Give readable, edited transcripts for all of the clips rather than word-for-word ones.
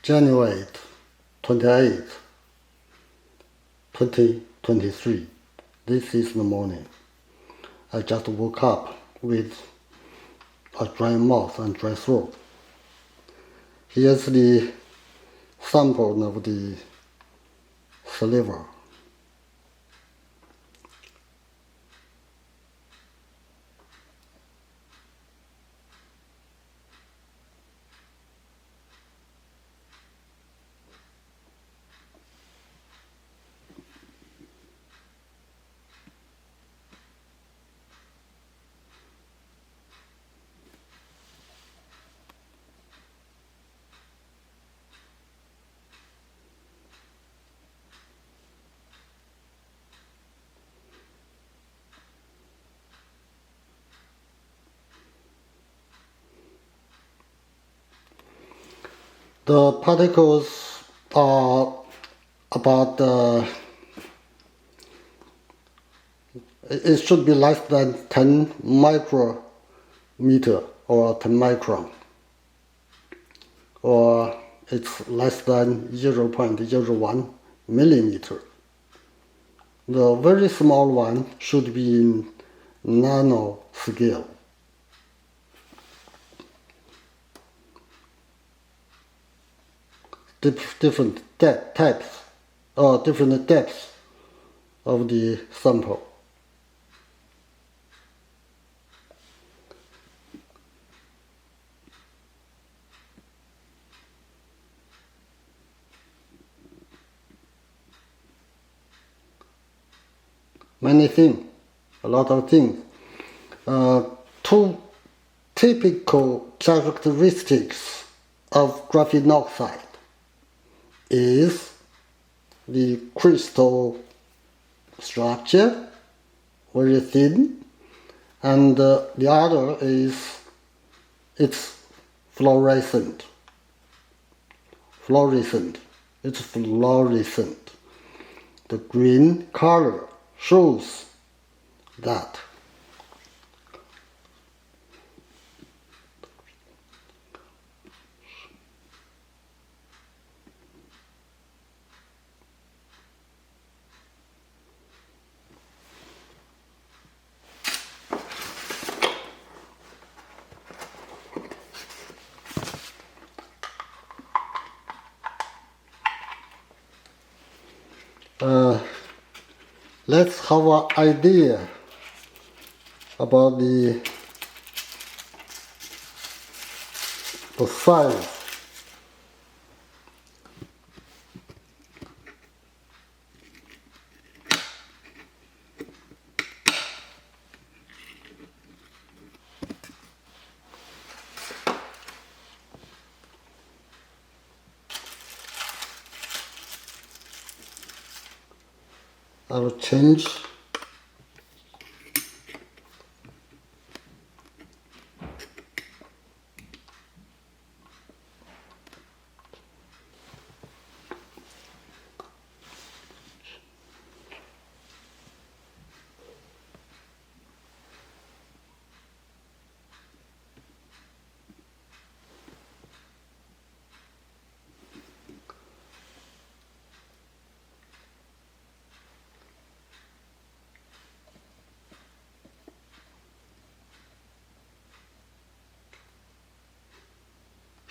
January 28, 2023. This is the morning. I just woke up with a dry mouth and dry throat. Here's the sample of the saliva. The particles are about, it should be less than 10 micrometer or 10 micron, or it's less than 0.01 millimeter. The very small one should be in nano scale. Different types or different depths of the sample. Many things, a lot of things. Two typical characteristics of graphene oxide is the crystal structure, very thin, and the other is it's fluorescent. It's fluorescent. The green color shows that. Let's have an idea about the size. I will change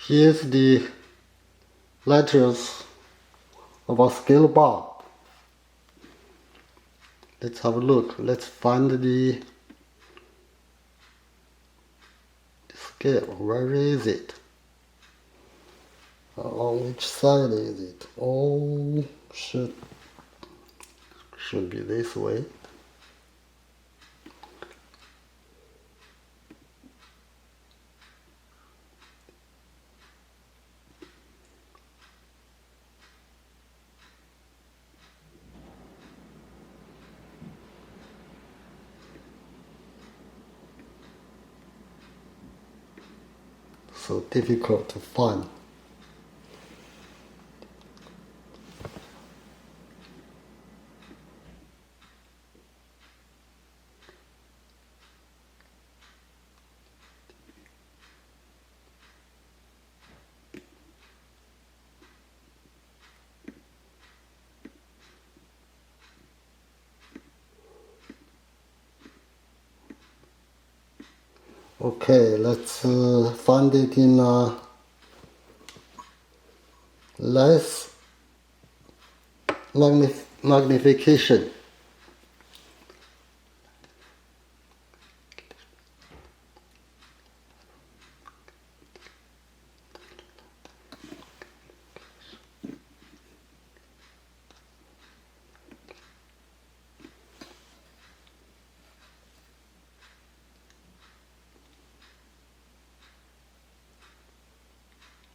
Here's the letters of a scale bar. Let's have a look. Let's find the scale. Where is it? On which side is it? Oh, should be this way. So difficult to find. Okay, let's find it in less magnification.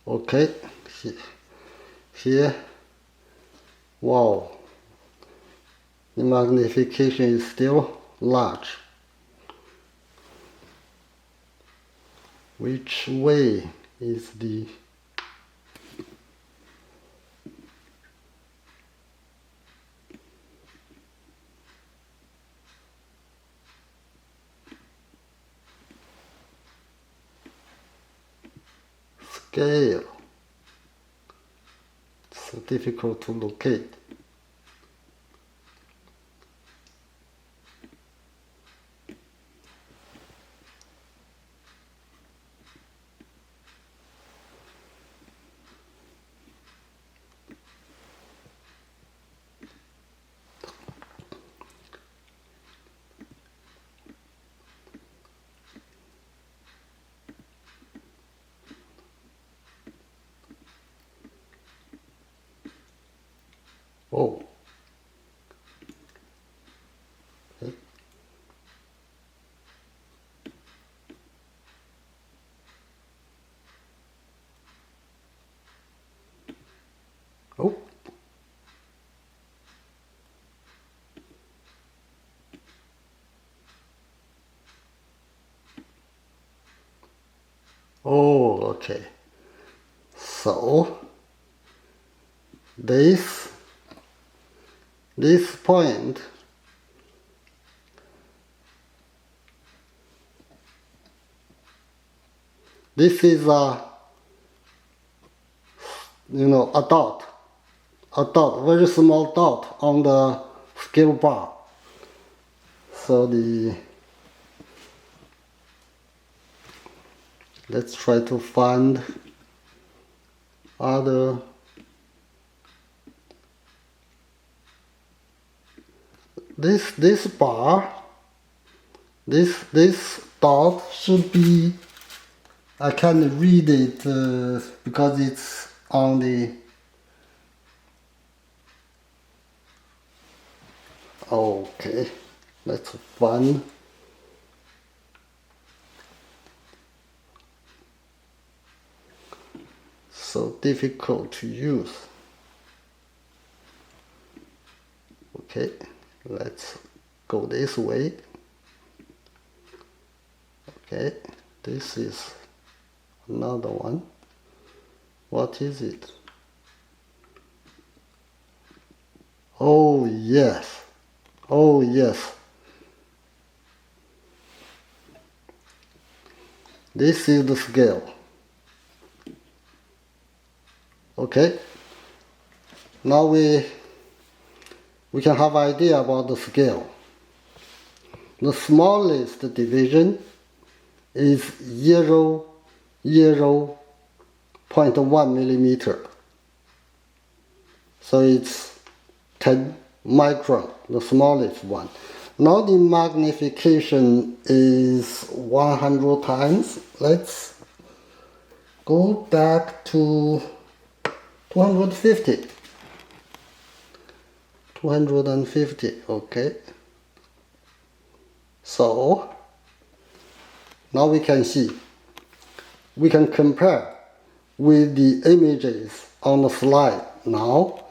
Okay, here, wow, the magnification is still large. Which way is the scale? So difficult to locate. Oh, okay. Oh, oh, okay. So this point, this is a a dot, very small dot on the scale bar. So let's try to find other. This bar, this dot should be. I can't read it because it's on the. Okay, let's find. So difficult to use. Okay, let's go this way. Okay, this is another one. What is it? Oh yes. Oh yes. This is the scale. Okay. Now we can have idea about the scale. The smallest division is 0.1 millimeter. So it's 10 micron, the smallest one. Now the magnification is 100 times. Let's go back to 250. 250, okay. So now we can see, we can compare with the images on the slide now.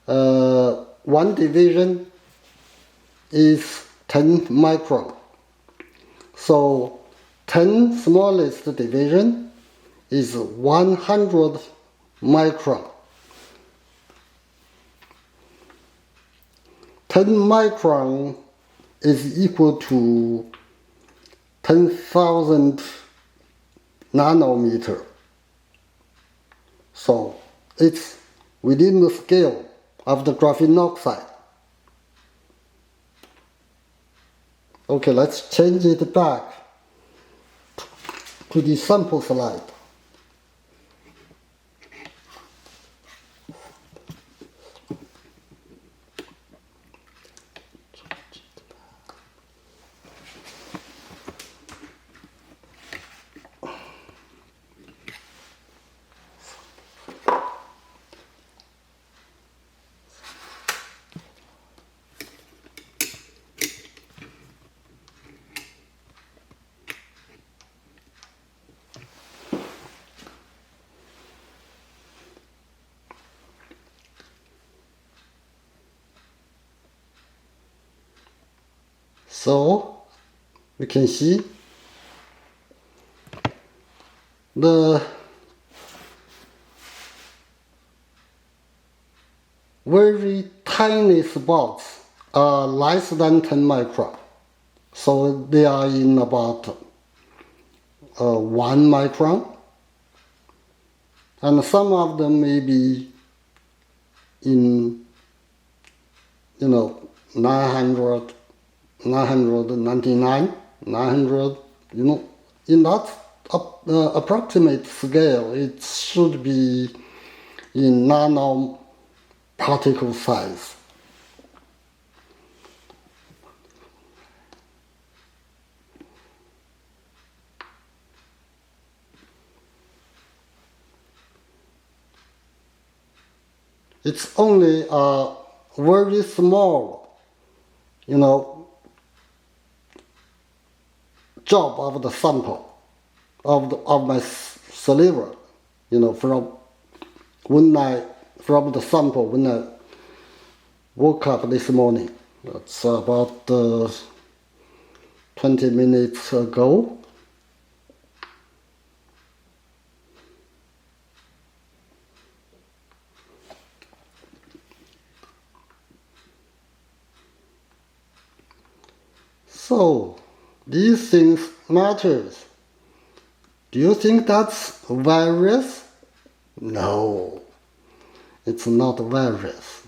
One division is 10 micron. So 10 smallest division is 100 micron. 10 micron is equal to 10,000 nanometer. So it's within the scale of the graphene oxide. Okay, let's change it back to the sample slide. So we can see the very tiny spots are less than 10 micron. So they are in about 1 micron. And some of them may be in, 900, 999, 900, in that approximate scale, it should be in nano particle size. It's only a very small, job of the sample, of my saliva, from the sample when I woke up this morning. That's about 20 minutes ago. So, these things matters. Do you think that's virus? No, it's not virus.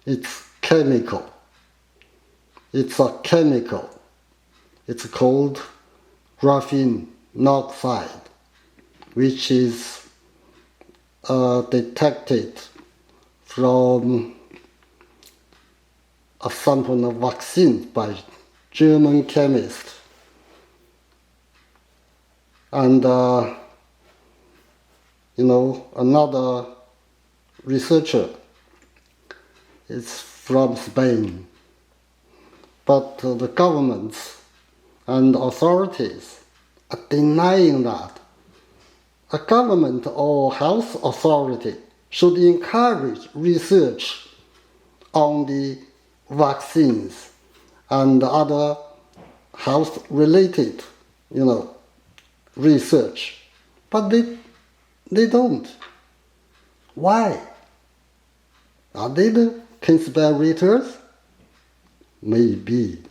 It's chemical. It's a chemical. It's called graphene oxide, which is detected from a sample of vaccine by German chemist. And another researcher is from Spain. But the governments and authorities are denying that. A government or health authority should encourage research on the vaccines and other health-related, research. But they don't. Why? Are they the conspirators? Maybe.